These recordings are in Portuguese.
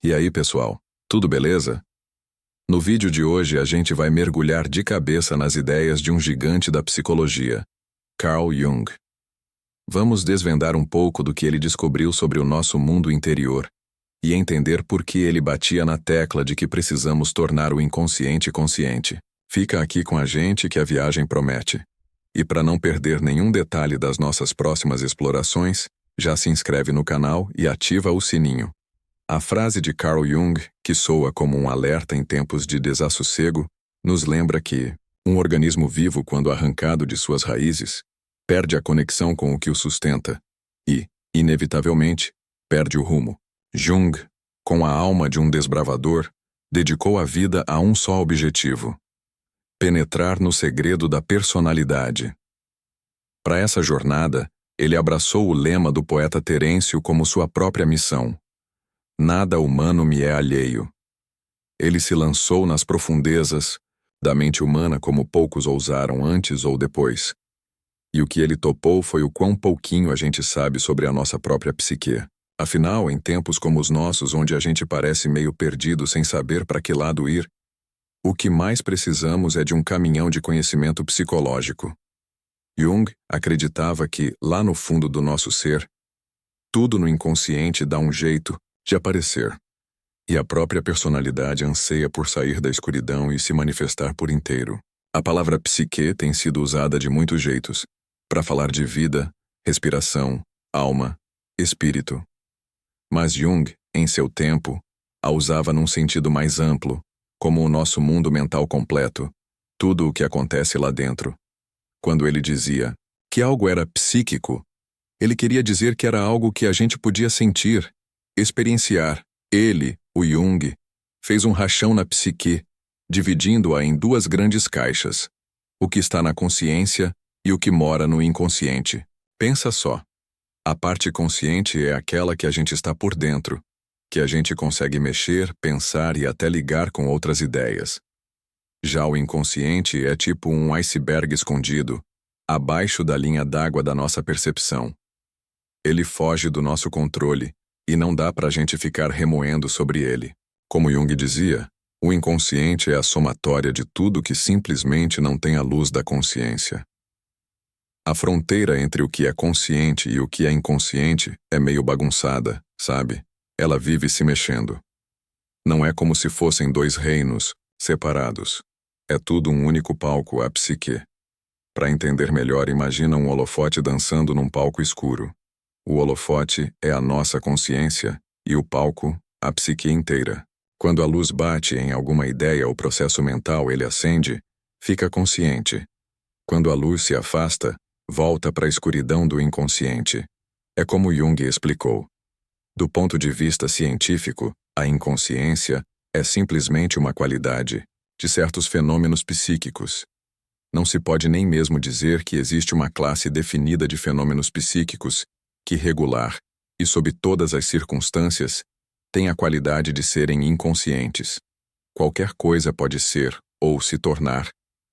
E aí, pessoal, tudo beleza? No vídeo de hoje a gente vai mergulhar de cabeça nas ideias de um gigante da psicologia, Carl Jung. Vamos desvendar um pouco do que ele descobriu sobre o nosso mundo interior e entender por que ele batia na tecla de que precisamos tornar o inconsciente consciente. Fica aqui com a gente que a viagem promete. E para não perder nenhum detalhe das nossas próximas explorações, já se inscreve no canal e ativa o sininho. A frase de Carl Jung, que soa como um alerta em tempos de desassossego, nos lembra que um organismo vivo, quando arrancado de suas raízes, perde a conexão com o que o sustenta e, inevitavelmente, perde o rumo. Jung, com a alma de um desbravador, dedicou a vida a um só objetivo: penetrar no segredo da personalidade. Para essa jornada, ele abraçou o lema do poeta Terêncio como sua própria missão: nada humano me é alheio. Ele se lançou nas profundezas da mente humana como poucos ousaram antes ou depois. E o que ele topou foi o quão pouquinho a gente sabe sobre a nossa própria psique. Afinal, em tempos como os nossos, onde a gente parece meio perdido sem saber para que lado ir, o que mais precisamos é de um caminhão de conhecimento psicológico. Jung acreditava que, lá no fundo do nosso ser, tudo no inconsciente dá um jeito de aparecer. E a própria personalidade anseia por sair da escuridão e se manifestar por inteiro. A palavra psique tem sido usada de muitos jeitos, para falar de vida, respiração, alma, espírito. Mas Jung, em seu tempo, a usava num sentido mais amplo, como o nosso mundo mental completo, tudo o que acontece lá dentro. Quando ele dizia que algo era psíquico, ele queria dizer que era algo que a gente podia sentir, experienciar. Ele, o Jung, fez um rachão na psique, dividindo-a em duas grandes caixas: o que está na consciência e o que mora no inconsciente. Pensa só. A parte consciente é aquela que a gente está por dentro, que a gente consegue mexer, pensar e até ligar com outras ideias. Já o inconsciente é tipo um iceberg escondido, abaixo da linha d'água da nossa percepção. Ele foge do nosso controle, e não dá pra gente ficar remoendo sobre ele. Como Jung dizia, o inconsciente é a somatória de tudo que simplesmente não tem a luz da consciência. A fronteira entre o que é consciente e o que é inconsciente é meio bagunçada, sabe? Ela vive se mexendo. Não é como se fossem dois reinos separados. É tudo um único palco, a psique. Para entender melhor, imagina um holofote dançando num palco escuro. O holofote é a nossa consciência e o palco, a psique inteira. Quando a luz bate em alguma ideia ou processo mental, ele acende, fica consciente. Quando a luz se afasta, volta para a escuridão do inconsciente. É como Jung explicou. Do ponto de vista científico, a inconsciência é simplesmente uma qualidade de certos fenômenos psíquicos. Não se pode nem mesmo dizer que existe uma classe definida de fenômenos psíquicos que, regular e sob todas as circunstâncias, tem a qualidade de serem inconscientes. Qualquer coisa pode ser, ou se tornar,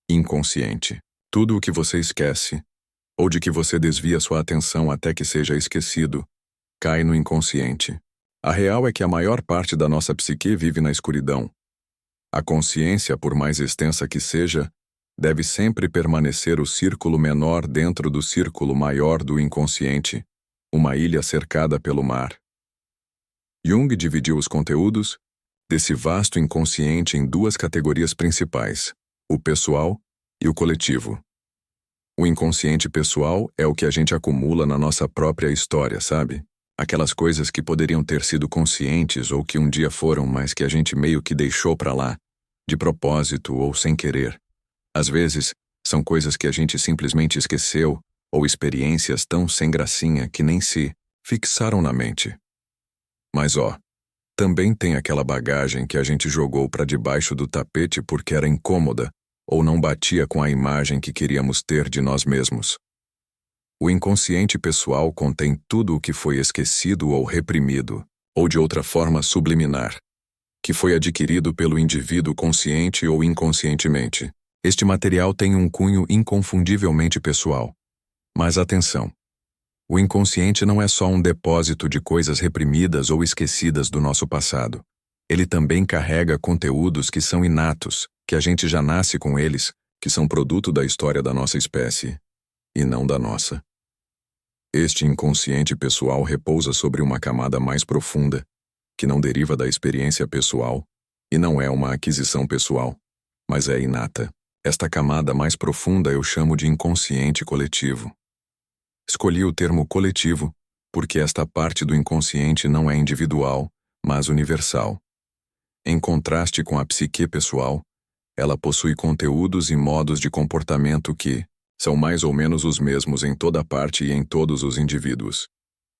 inconsciente. Tudo o que você esquece, ou de que você desvia sua atenção até que seja esquecido, cai no inconsciente. A real é que a maior parte da nossa psique vive na escuridão. A consciência, por mais extensa que seja, deve sempre permanecer o círculo menor dentro do círculo maior do inconsciente, uma ilha cercada pelo mar. Jung dividiu os conteúdos desse vasto inconsciente em duas categorias principais: o pessoal e o coletivo. O inconsciente pessoal é o que a gente acumula na nossa própria história, sabe? Aquelas coisas que poderiam ter sido conscientes ou que um dia foram, mas que a gente meio que deixou pra lá, de propósito ou sem querer. Às vezes, são coisas que a gente simplesmente esqueceu, ou experiências tão sem gracinha que nem se fixaram na mente. Mas também tem aquela bagagem que a gente jogou para debaixo do tapete porque era incômoda ou não batia com a imagem que queríamos ter de nós mesmos. O inconsciente pessoal contém tudo o que foi esquecido ou reprimido, ou de outra forma subliminar, que foi adquirido pelo indivíduo consciente ou inconscientemente. Este material tem um cunho inconfundivelmente pessoal. Mas atenção, o inconsciente não é só um depósito de coisas reprimidas ou esquecidas do nosso passado. Ele também carrega conteúdos que são inatos, que a gente já nasce com eles, que são produto da história da nossa espécie, e não da nossa. Este inconsciente pessoal repousa sobre uma camada mais profunda, que não deriva da experiência pessoal, e não é uma aquisição pessoal, mas é inata. Esta camada mais profunda eu chamo de inconsciente coletivo. Escolhi o termo coletivo porque esta parte do inconsciente não é individual, mas universal. Em contraste com a psique pessoal, ela possui conteúdos e modos de comportamento que são mais ou menos os mesmos em toda parte e em todos os indivíduos.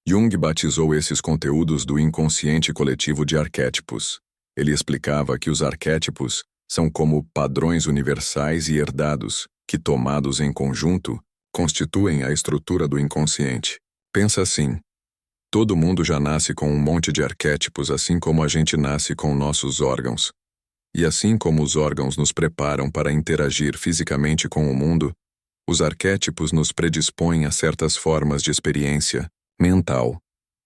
Jung batizou esses conteúdos do inconsciente coletivo de arquétipos. Ele explicava que os arquétipos são como padrões universais e herdados, que, tomados em conjunto, constituem a estrutura do inconsciente. Pensa assim: todo mundo já nasce com um monte de arquétipos, assim como a gente nasce com nossos órgãos. E assim como os órgãos nos preparam para interagir fisicamente com o mundo, os arquétipos nos predispõem a certas formas de experiência mental,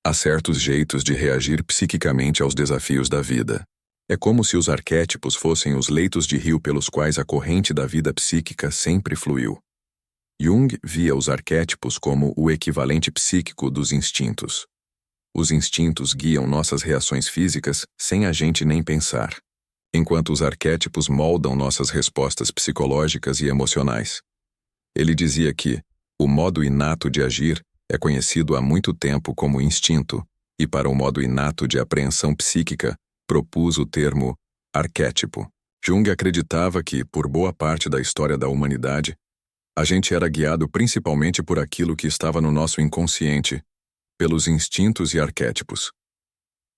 a certos jeitos de reagir psiquicamente aos desafios da vida. É como se os arquétipos fossem os leitos de rio pelos quais a corrente da vida psíquica sempre fluiu. Jung via os arquétipos como o equivalente psíquico dos instintos. Os instintos guiam nossas reações físicas sem a gente nem pensar, enquanto os arquétipos moldam nossas respostas psicológicas e emocionais. Ele dizia que o modo inato de agir é conhecido há muito tempo como instinto, e para o modo inato de apreensão psíquica, propus o termo arquétipo. Jung acreditava que, por boa parte da história da humanidade, a gente era guiado principalmente por aquilo que estava no nosso inconsciente, pelos instintos e arquétipos.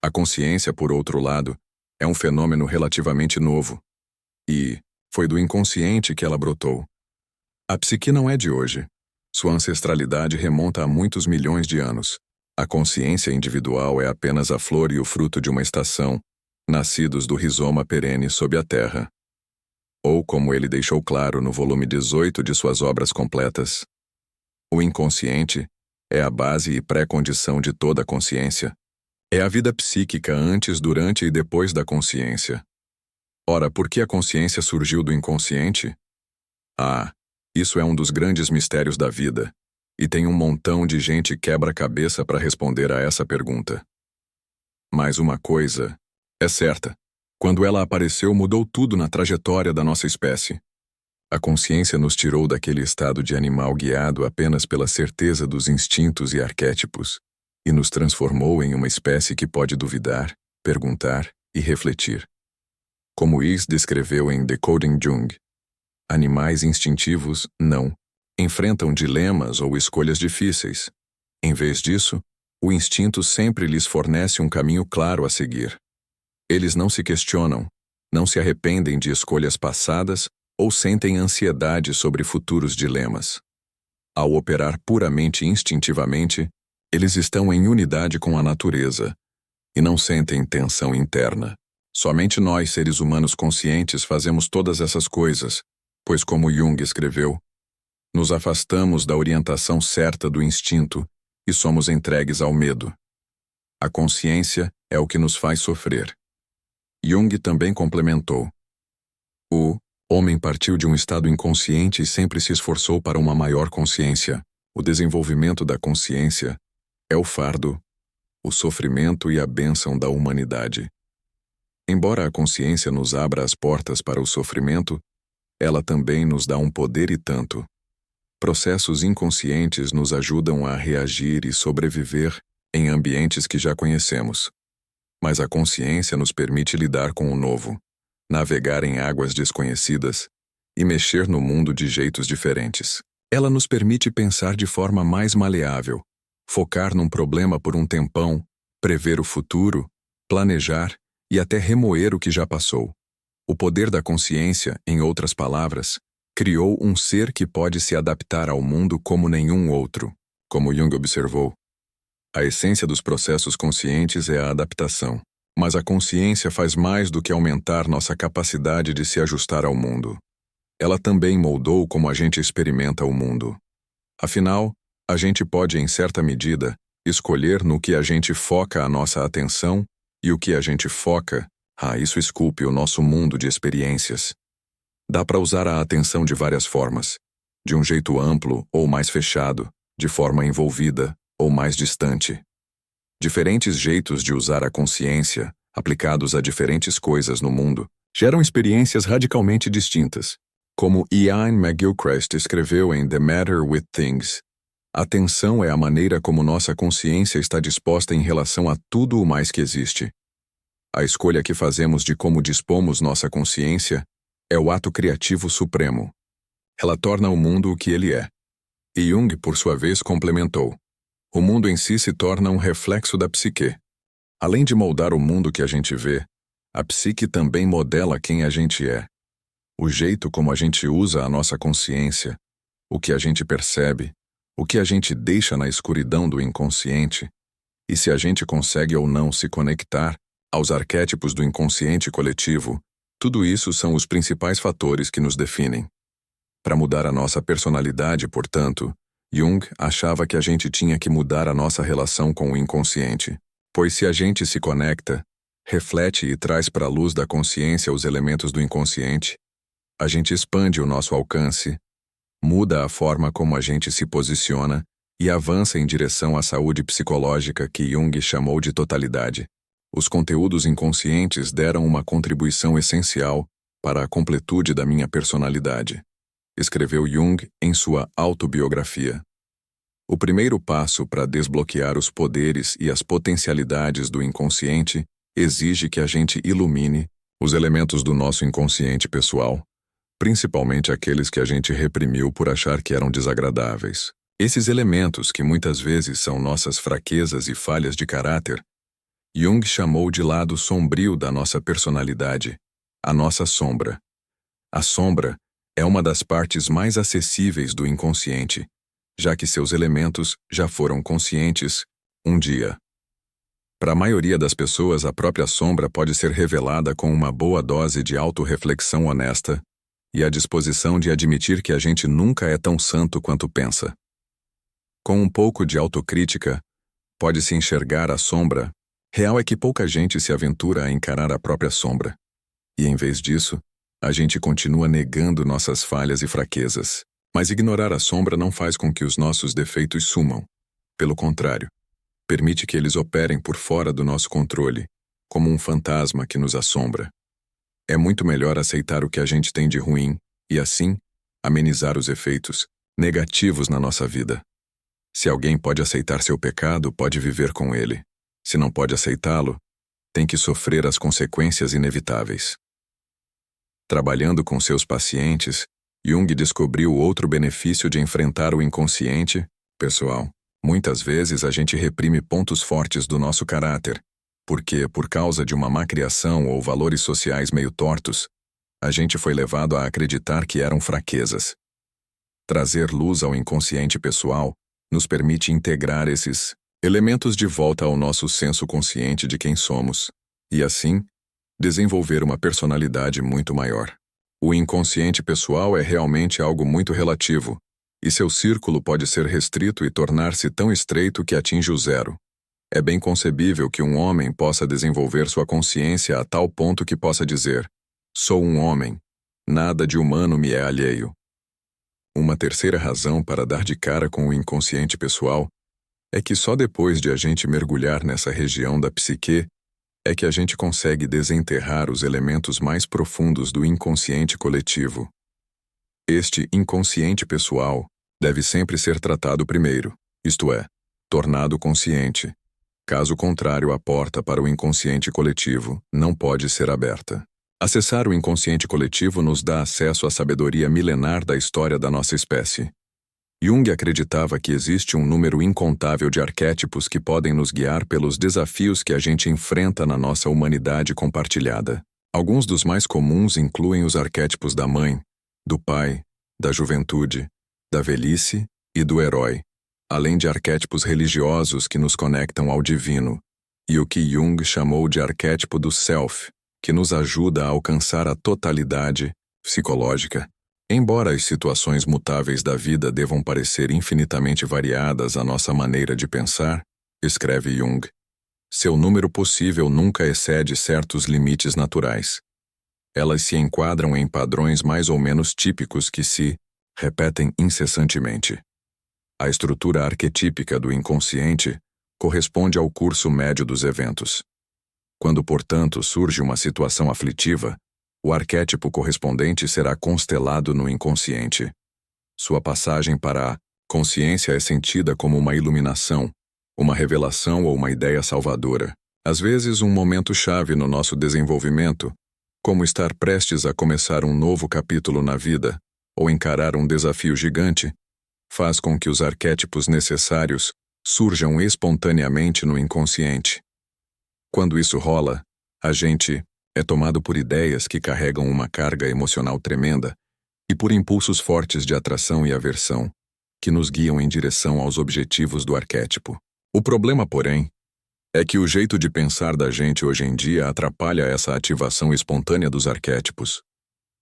A consciência, por outro lado, é um fenômeno relativamente novo, e foi do inconsciente que ela brotou. A psique não é de hoje. Sua ancestralidade remonta a muitos milhões de anos. A consciência individual é apenas a flor e o fruto de uma estação, nascidos do rizoma perene sob a terra. Ou, como ele deixou claro no volume 18 de suas obras completas, o inconsciente é a base e pré-condição de toda a consciência. É a vida psíquica antes, durante e depois da consciência. Ora, por que a consciência surgiu do inconsciente? Isso é um dos grandes mistérios da vida, e tem um montão de gente quebra-cabeça para responder a essa pergunta. Mas uma coisa é certa: quando ela apareceu, mudou tudo na trajetória da nossa espécie. A consciência nos tirou daquele estado de animal guiado apenas pela certeza dos instintos e arquétipos, e nos transformou em uma espécie que pode duvidar, perguntar e refletir. Como Is descreveu em Decoding Jung, animais instintivos não enfrentam dilemas ou escolhas difíceis. Em vez disso, o instinto sempre lhes fornece um caminho claro a seguir. Eles não se questionam, não se arrependem de escolhas passadas ou sentem ansiedade sobre futuros dilemas. Ao operar puramente instintivamente, eles estão em unidade com a natureza e não sentem tensão interna. Somente nós, seres humanos conscientes, fazemos todas essas coisas, pois, como Jung escreveu, nos afastamos da orientação certa do instinto e somos entregues ao medo. A consciência é o que nos faz sofrer. Jung também complementou: o homem partiu de um estado inconsciente e sempre se esforçou para uma maior consciência. O desenvolvimento da consciência é o fardo, o sofrimento e a bênção da humanidade. Embora a consciência nos abra as portas para o sofrimento, ela também nos dá um poder e tanto. Processos inconscientes nos ajudam a reagir e sobreviver em ambientes que já conhecemos. Mas a consciência nos permite lidar com o novo, navegar em águas desconhecidas e mexer no mundo de jeitos diferentes. Ela nos permite pensar de forma mais maleável, focar num problema por um tempão, prever o futuro, planejar e até remoer o que já passou. O poder da consciência, em outras palavras, criou um ser que pode se adaptar ao mundo como nenhum outro. Como Jung observou, a essência dos processos conscientes é a adaptação, mas a consciência faz mais do que aumentar nossa capacidade de se ajustar ao mundo. Ela também moldou como a gente experimenta o mundo. Afinal, a gente pode, em certa medida, escolher no que a gente foca a nossa atenção e o que a gente foca Isso esculpe o nosso mundo de experiências. Dá para usar a atenção de várias formas, de um jeito amplo ou mais fechado, de forma envolvida ou mais distante. Diferentes jeitos de usar a consciência, aplicados a diferentes coisas no mundo, geram experiências radicalmente distintas. Como Ian McGilchrist escreveu em The Matter with Things, atenção é a maneira como nossa consciência está disposta em relação a tudo o mais que existe. A escolha que fazemos de como dispomos nossa consciência é o ato criativo supremo. Ela torna o mundo o que ele é. E Jung, por sua vez, complementou: o mundo em si se torna um reflexo da psique. Além de moldar o mundo que a gente vê, a psique também modela quem a gente é. O jeito como a gente usa a nossa consciência, o que a gente percebe, o que a gente deixa na escuridão do inconsciente, e se a gente consegue ou não se conectar aos arquétipos do inconsciente coletivo, tudo isso são os principais fatores que nos definem. Para mudar a nossa personalidade, portanto, Jung achava que a gente tinha que mudar a nossa relação com o inconsciente, pois se a gente se conecta, reflete e traz para a luz da consciência os elementos do inconsciente, a gente expande o nosso alcance, muda a forma como a gente se posiciona e avança em direção à saúde psicológica que Jung chamou de totalidade. Os conteúdos inconscientes deram uma contribuição essencial para a completude da minha personalidade, escreveu Jung em sua autobiografia. O primeiro passo para desbloquear os poderes e as potencialidades do inconsciente exige que a gente ilumine os elementos do nosso inconsciente pessoal, principalmente aqueles que a gente reprimiu por achar que eram desagradáveis. Esses elementos, que muitas vezes são nossas fraquezas e falhas de caráter, Jung chamou de lado sombrio da nossa personalidade, a nossa sombra. A sombra é uma das partes mais acessíveis do inconsciente, já que seus elementos já foram conscientes um dia. Para a maioria das pessoas, a própria sombra pode ser revelada com uma boa dose de autorreflexão honesta e a disposição de admitir que a gente nunca é tão santo quanto pensa. Com um pouco de autocrítica, pode-se enxergar a sombra. Real é que pouca gente se aventura a encarar a própria sombra. E, em vez disso, a gente continua negando nossas falhas e fraquezas. Mas ignorar a sombra não faz com que os nossos defeitos sumam. Pelo contrário, permite que eles operem por fora do nosso controle, como um fantasma que nos assombra. É muito melhor aceitar o que a gente tem de ruim e, assim, amenizar os efeitos negativos na nossa vida. Se alguém pode aceitar seu pecado, pode viver com ele. Se não pode aceitá-lo, tem que sofrer as consequências inevitáveis. Trabalhando com seus pacientes, Jung descobriu outro benefício de enfrentar o inconsciente pessoal. Muitas vezes a gente reprime pontos fortes do nosso caráter, porque, por causa de uma má criação ou valores sociais meio tortos, a gente foi levado a acreditar que eram fraquezas. Trazer luz ao inconsciente pessoal nos permite integrar esses elementos de volta ao nosso senso consciente de quem somos, e assim, desenvolver uma personalidade muito maior. O inconsciente pessoal é realmente algo muito relativo, e seu círculo pode ser restrito e tornar-se tão estreito que atinge o zero. É bem concebível que um homem possa desenvolver sua consciência a tal ponto que possa dizer: sou um homem, nada de humano me é alheio. Uma terceira razão para dar de cara com o inconsciente pessoal é que só depois de a gente mergulhar nessa região da psique é que a gente consegue desenterrar os elementos mais profundos do inconsciente coletivo. Este inconsciente pessoal deve sempre ser tratado primeiro, isto é, tornado consciente. Caso contrário, a porta para o inconsciente coletivo não pode ser aberta. Acessar o inconsciente coletivo nos dá acesso à sabedoria milenar da história da nossa espécie. Jung acreditava que existe um número incontável de arquétipos que podem nos guiar pelos desafios que a gente enfrenta na nossa humanidade compartilhada. Alguns dos mais comuns incluem os arquétipos da mãe, do pai, da juventude, da velhice e do herói, além de arquétipos religiosos que nos conectam ao divino, e o que Jung chamou de arquétipo do self, que nos ajuda a alcançar a totalidade psicológica. Embora as situações mutáveis da vida devam parecer infinitamente variadas à nossa maneira de pensar, escreve Jung, Seu número possível nunca excede certos limites naturais. Elas se enquadram em padrões mais ou menos típicos que se repetem incessantemente. A estrutura arquetípica do inconsciente corresponde ao curso médio dos eventos. Quando, portanto, surge uma situação aflitiva, o arquétipo correspondente será constelado no inconsciente. Sua passagem para a consciência é sentida como uma iluminação, uma revelação ou uma ideia salvadora. Às vezes, um momento-chave no nosso desenvolvimento, como estar prestes a começar um novo capítulo na vida ou encarar um desafio gigante, faz com que os arquétipos necessários surjam espontaneamente no inconsciente. Quando isso rola, a gente é tomado por ideias que carregam uma carga emocional tremenda e por impulsos fortes de atração e aversão, que nos guiam em direção aos objetivos do arquétipo. O problema, porém, é que o jeito de pensar da gente hoje em dia atrapalha essa ativação espontânea dos arquétipos.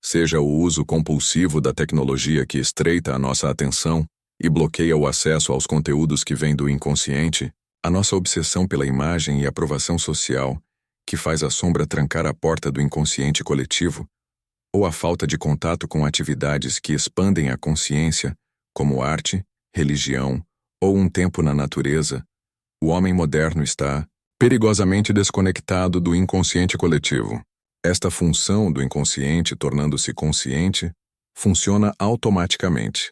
Seja o uso compulsivo da tecnologia que estreita a nossa atenção e bloqueia o acesso aos conteúdos que vêm do inconsciente, a nossa obsessão pela imagem e aprovação social, que faz a sombra trancar a porta do inconsciente coletivo, ou a falta de contato com atividades que expandem a consciência, como arte, religião ou um tempo na natureza, o homem moderno está perigosamente desconectado do inconsciente coletivo. Esta função do inconsciente tornando-se consciente funciona automaticamente.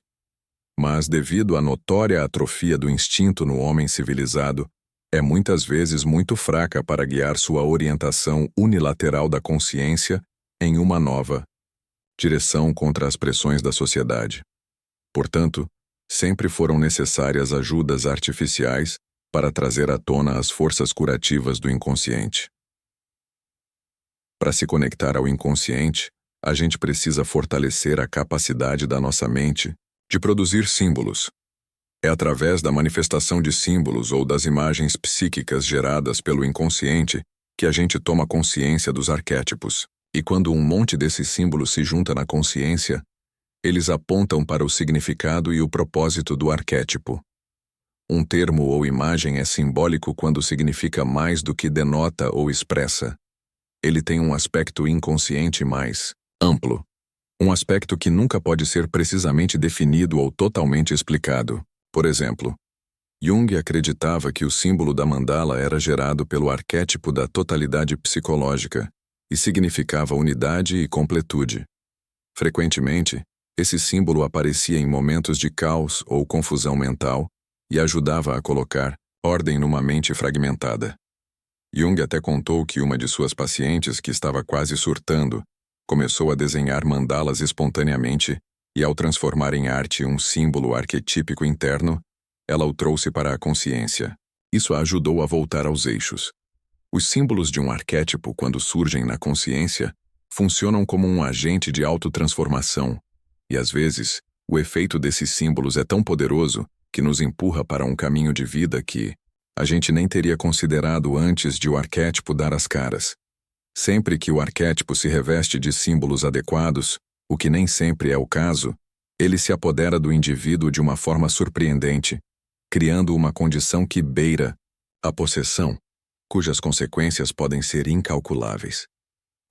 Mas, devido à notória atrofia do instinto no homem civilizado, é muitas vezes muito fraca para guiar sua orientação unilateral da consciência em uma nova direção contra as pressões da sociedade. Portanto, sempre foram necessárias ajudas artificiais para trazer à tona as forças curativas do inconsciente. Para se conectar ao inconsciente, a gente precisa fortalecer a capacidade da nossa mente de produzir símbolos. É através da manifestação de símbolos ou das imagens psíquicas geradas pelo inconsciente que a gente toma consciência dos arquétipos. E quando um monte desses símbolos se junta na consciência, eles apontam para o significado e o propósito do arquétipo. Um termo ou imagem é simbólico quando significa mais do que denota ou expressa. Ele tem um aspecto inconsciente mais amplo. Um aspecto que nunca pode ser precisamente definido ou totalmente explicado. Por exemplo, Jung acreditava que o símbolo da mandala era gerado pelo arquétipo da totalidade psicológica e significava unidade e completude. Frequentemente, esse símbolo aparecia em momentos de caos ou confusão mental e ajudava a colocar ordem numa mente fragmentada. Jung até contou que uma de suas pacientes, que estava quase surtando, começou a desenhar mandalas espontaneamente e, ao transformar em arte um símbolo arquetípico interno, ela o trouxe para a consciência. Isso a ajudou a voltar aos eixos. Os símbolos de um arquétipo, quando surgem na consciência, funcionam como um agente de autotransformação, e às vezes, o efeito desses símbolos é tão poderoso que nos empurra para um caminho de vida que a gente nem teria considerado antes de o arquétipo dar as caras. Sempre que o arquétipo se reveste de símbolos adequados, o que nem sempre é o caso, ele se apodera do indivíduo de uma forma surpreendente, criando uma condição que beira a possessão, cujas consequências podem ser incalculáveis.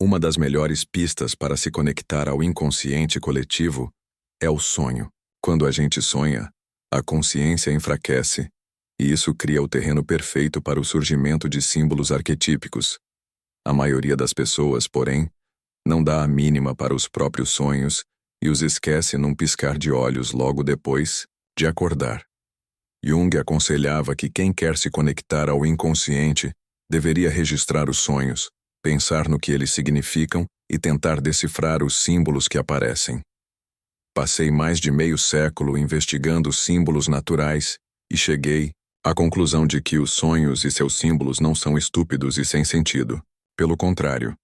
Uma das melhores pistas para se conectar ao inconsciente coletivo é o sonho. Quando a gente sonha, a consciência enfraquece, e isso cria o terreno perfeito para o surgimento de símbolos arquetípicos. A maioria das pessoas, porém, não dá a mínima para os próprios sonhos e os esquece num piscar de olhos logo depois de acordar. Jung aconselhava que quem quer se conectar ao inconsciente deveria registrar os sonhos, pensar no que eles significam e tentar decifrar os símbolos que aparecem. Passei mais de meio século investigando símbolos naturais e cheguei à conclusão de que os sonhos e seus símbolos não são estúpidos e sem sentido. Pelo contrário,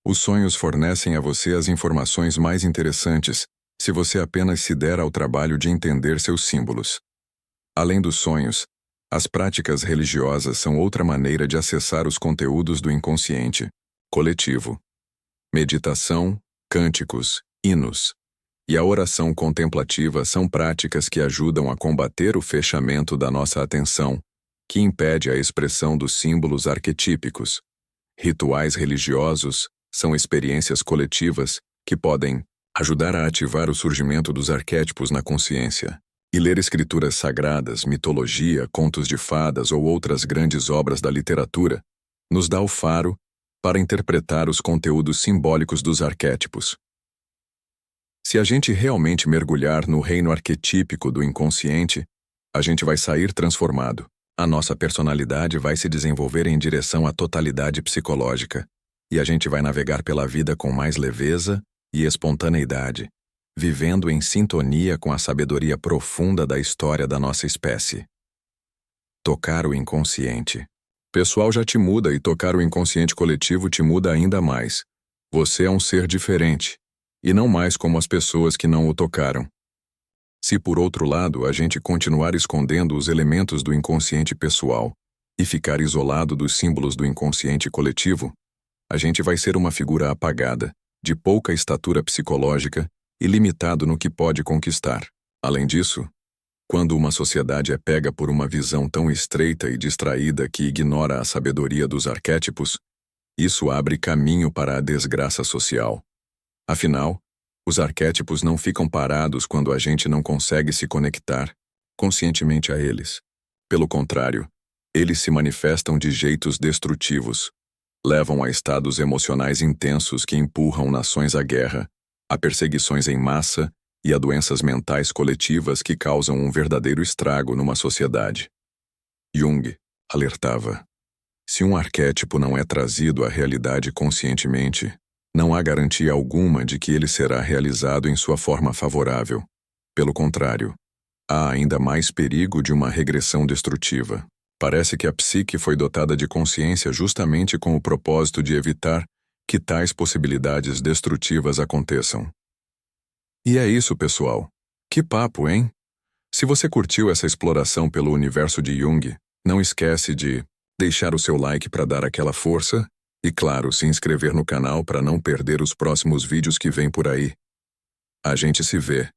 os sonhos fornecem a você as informações mais interessantes se você apenas se der ao trabalho de entender seus símbolos. Além dos sonhos, as práticas religiosas são outra maneira de acessar os conteúdos do inconsciente coletivo. Meditação, cânticos, hinos e a oração contemplativa são práticas que ajudam a combater o fechamento da nossa atenção, que impede a expressão dos símbolos arquetípicos. Rituais religiosos são experiências coletivas que podem ajudar a ativar o surgimento dos arquétipos na consciência. E ler escrituras sagradas, mitologia, contos de fadas ou outras grandes obras da literatura nos dá o faro para interpretar os conteúdos simbólicos dos arquétipos. Se a gente realmente mergulhar no reino arquetípico do inconsciente, a gente vai sair transformado. A nossa personalidade vai se desenvolver em direção à totalidade psicológica, e a gente vai navegar pela vida com mais leveza e espontaneidade, vivendo em sintonia com a sabedoria profunda da história da nossa espécie. Tocar o inconsciente. Pessoal já te muda e tocar o inconsciente coletivo te muda ainda mais. Você é um ser diferente, e não mais como as pessoas que não o tocaram. Se por outro lado a gente continuar escondendo os elementos do inconsciente pessoal e ficar isolado dos símbolos do inconsciente coletivo, a gente vai ser uma figura apagada, de pouca estatura psicológica e limitado no que pode conquistar. Além disso, quando uma sociedade é pega por uma visão tão estreita e distraída que ignora a sabedoria dos arquétipos, isso abre caminho para a desgraça social. Afinal, os arquétipos não ficam parados quando a gente não consegue se conectar conscientemente a eles. Pelo contrário, eles se manifestam de jeitos destrutivos, levam a estados emocionais intensos que empurram nações à guerra, a perseguições em massa e a doenças mentais coletivas que causam um verdadeiro estrago numa sociedade. Jung alertava: se um arquétipo não é trazido à realidade conscientemente, não há garantia alguma de que ele será realizado em sua forma favorável. Pelo contrário, há ainda mais perigo de uma regressão destrutiva. Parece que a psique foi dotada de consciência justamente com o propósito de evitar que tais possibilidades destrutivas aconteçam. E é isso, pessoal. Que papo, hein? Se você curtiu essa exploração pelo universo de Jung, não esquece de deixar o seu like para dar aquela força e, claro, se inscrever no canal para não perder os próximos vídeos que vêm por aí. A gente se vê.